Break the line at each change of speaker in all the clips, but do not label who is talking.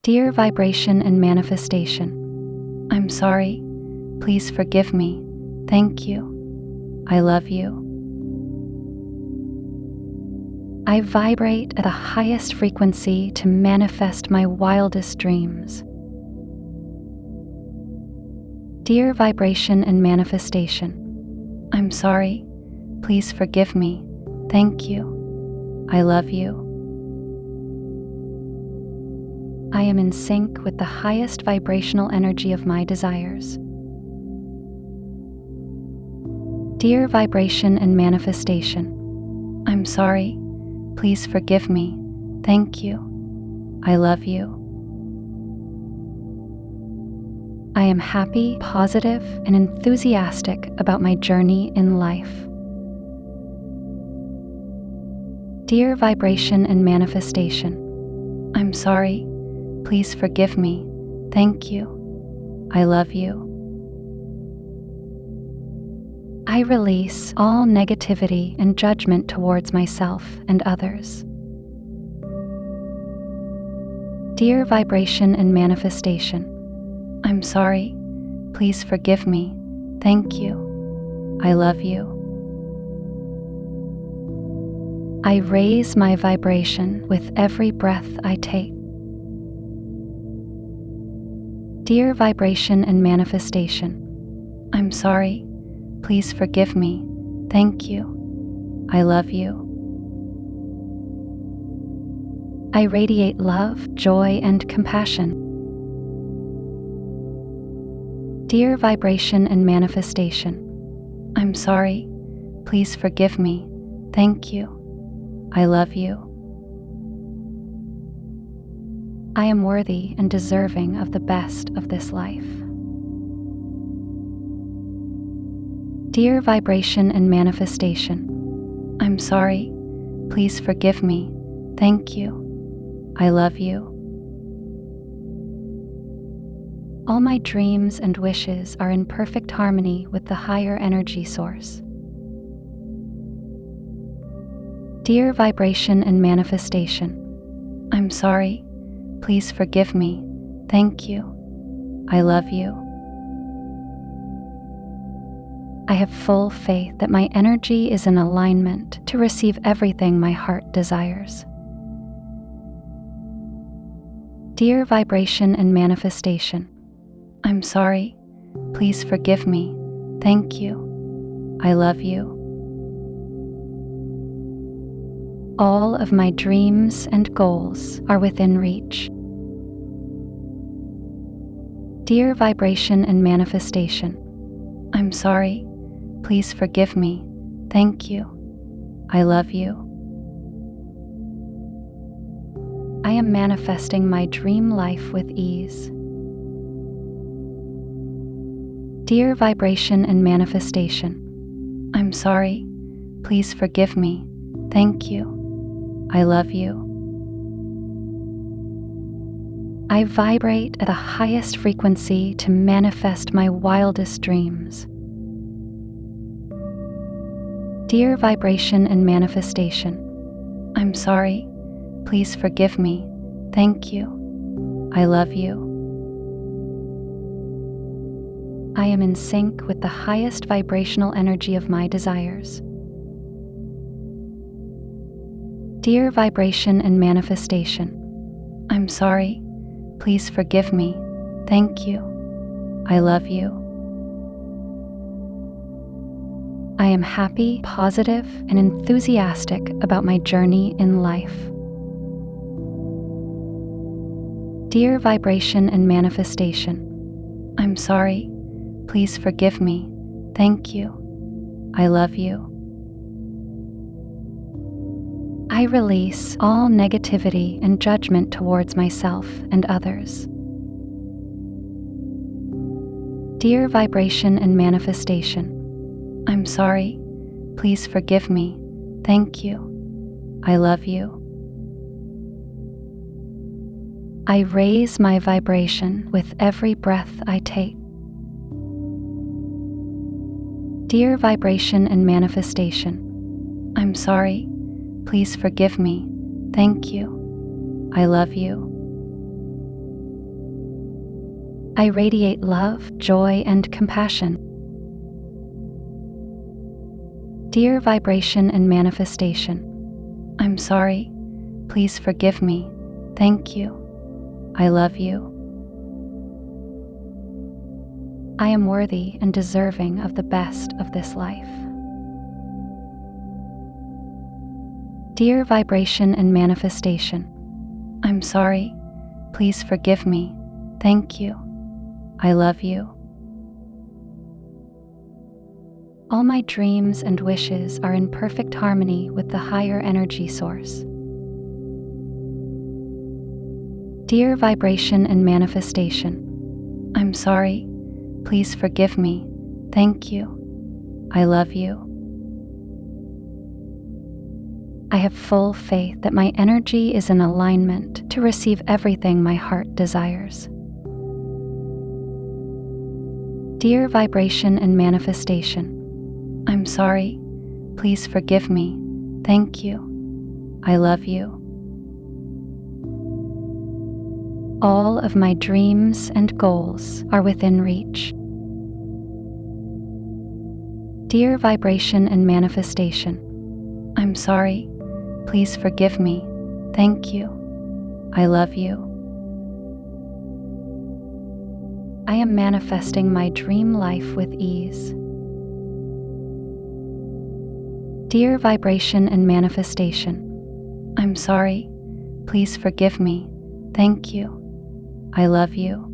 Dear vibration and manifestation, I'm sorry. Please forgive me. Thank you. I love you. I vibrate at the highest frequency to manifest my wildest dreams. Dear vibration and manifestation, I'm sorry. Please forgive me. Thank you. I love you. I am in sync with the highest vibrational energy of my desires. Dear vibration and manifestation, I'm sorry. Please forgive me. Thank you. I love you. I am happy, positive, and enthusiastic about my journey in life. Dear vibration and manifestation, I'm sorry. Please forgive me. Thank you. I love you. I release all negativity and judgment towards myself and others. Dear vibration and manifestation, I'm sorry. Please forgive me. Thank you. I love you. I raise my vibration with every breath I take. Dear vibration and manifestation, I'm sorry. Please forgive me. Thank you. I love you. I radiate love, joy, and compassion. Dear vibration and manifestation, I'm sorry. Please forgive me. Thank you. I love you. I am worthy and deserving of the best of this life. Dear vibration and manifestation, I'm sorry. Please forgive me. Thank you. I love you. All my dreams and wishes are in perfect harmony with the higher energy source. Dear vibration and manifestation, I'm sorry. Please forgive me. Thank you. I love you. I have full faith that my energy is in alignment to receive everything my heart desires. Dear vibration and manifestation, I'm sorry. Please forgive me. Thank you. I love you. All of my dreams and goals are within reach. Dear vibration and manifestation, I'm sorry. Please forgive me. Thank you. I love you. I am manifesting my dream life with ease. Dear vibration and manifestation, I'm sorry. Please forgive me. Thank you. I love you. I vibrate at the highest frequency to manifest my wildest dreams. Dear vibration and manifestation, I'm sorry. Please forgive me. Thank you. I love you. I am in sync with the highest vibrational energy of my desires. Dear vibration and manifestation, I'm sorry. Please forgive me. Thank you. I love you. I am happy, positive, and enthusiastic about my journey in life. Dear vibration and manifestation, I'm sorry. Please forgive me. Thank you. I love you. I release all negativity and judgment towards myself and others. Dear vibration and manifestation, I'm sorry. Please forgive me. Thank you. I love you. I raise my vibration with every breath I take. Dear vibration and manifestation, I'm sorry. Please forgive me. Thank you. I love you. I radiate love, joy, and compassion. Dear vibration and manifestation, I'm sorry. Please forgive me. Thank you. I love you. I am worthy and deserving of the best of this life. Dear vibration and manifestation, I'm sorry. Please forgive me. Thank you. I love you. All my dreams and wishes are in perfect harmony with the higher energy source. Dear vibration and manifestation, I'm sorry. Please forgive me. Thank you. I love you. I have full faith that my energy is in alignment to receive everything my heart desires. Dear vibration and manifestation, I'm sorry. Please forgive me. Thank you. I love you. All of my dreams and goals are within reach. Dear vibration and manifestation, I'm sorry. Please forgive me. Thank you. I love you. I am manifesting my dream life with ease. Dear vibration and manifestation, I'm sorry. Please forgive me. Thank you. I love you.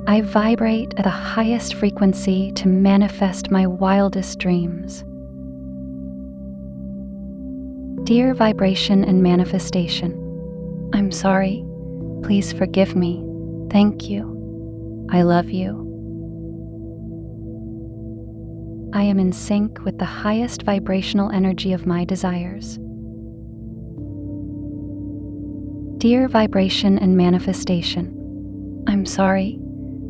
I vibrate at the highest frequency to manifest my wildest dreams. Dear vibration and manifestation, I'm sorry. Please forgive me. Thank you. I love you. I am in sync with the highest vibrational energy of my desires. Dear vibration and manifestation, I'm sorry.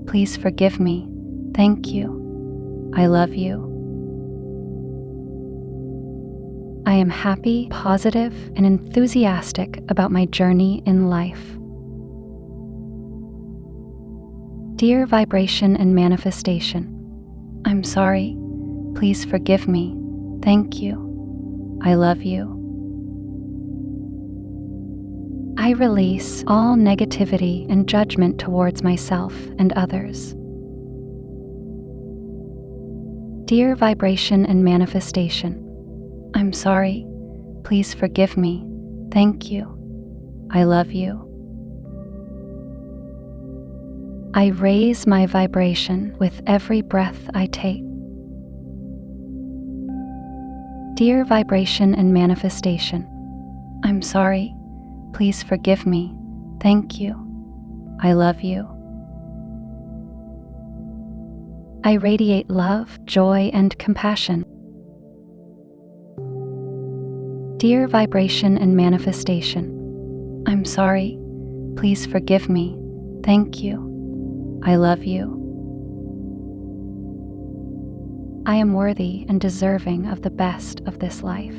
Please forgive me. Thank you. I love you. I am happy, positive, and enthusiastic about my journey in life. Dear vibration and manifestation, I'm sorry. Please forgive me. Thank you. I love you. I release all negativity and judgment towards myself and others. Dear vibration and manifestation, I'm sorry. Please forgive me. Thank you. I love you. I raise my vibration with every breath I take. Dear vibration and manifestation, I'm sorry. Please forgive me. Thank you. I love you. I radiate love, joy, and compassion. Dear vibration and manifestation, I'm sorry. Please forgive me. Thank you. I love you. I am worthy and deserving of the best of this life.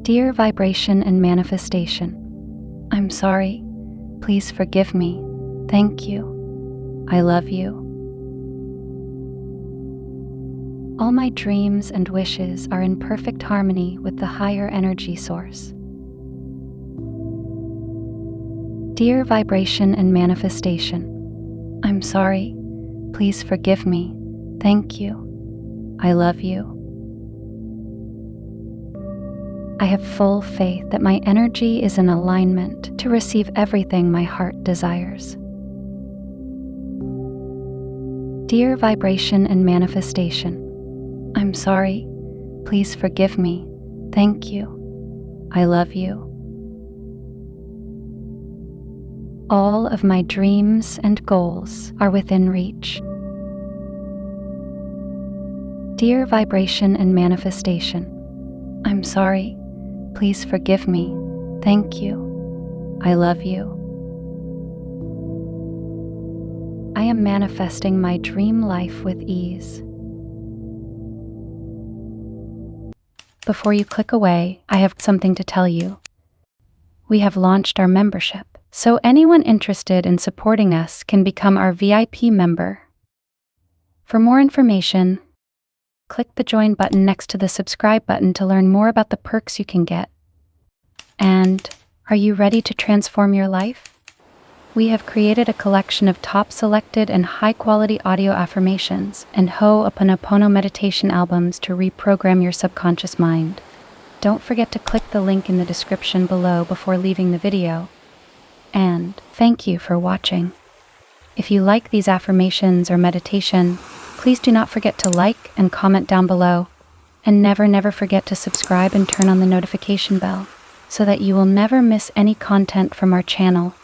Dear vibration and manifestation, I'm sorry. Please forgive me. Thank you. I love you. All my dreams and wishes are in perfect harmony with the higher energy source. Dear vibration and manifestation, I'm sorry. Please forgive me. Thank you. I love you. I have full faith that my energy is in alignment to receive everything my heart desires. Dear vibration and manifestation, I'm sorry. Please forgive me. Thank you. I love you. All of my dreams and goals are within reach. Dear vibration and manifestation, I'm sorry. Please forgive me. Thank you. I love you. I am manifesting my dream life with ease. Before you click away, I have something to tell you. we have launched our membership, so anyone interested in supporting us can become our VIP member. For more information, click the join button next to the subscribe button to learn more about the perks you can get. And are you ready to transform your life? We have created a collection of top selected and high-quality audio affirmations and Ho'oponopono meditation albums to reprogram your subconscious mind. Don't forget to click the link in the description below before leaving the video. And thank you for watching. If you like these affirmations or meditation, please do not forget to like and comment down below. And never forget to subscribe and turn on the notification bell so that you will never miss any content from our channel.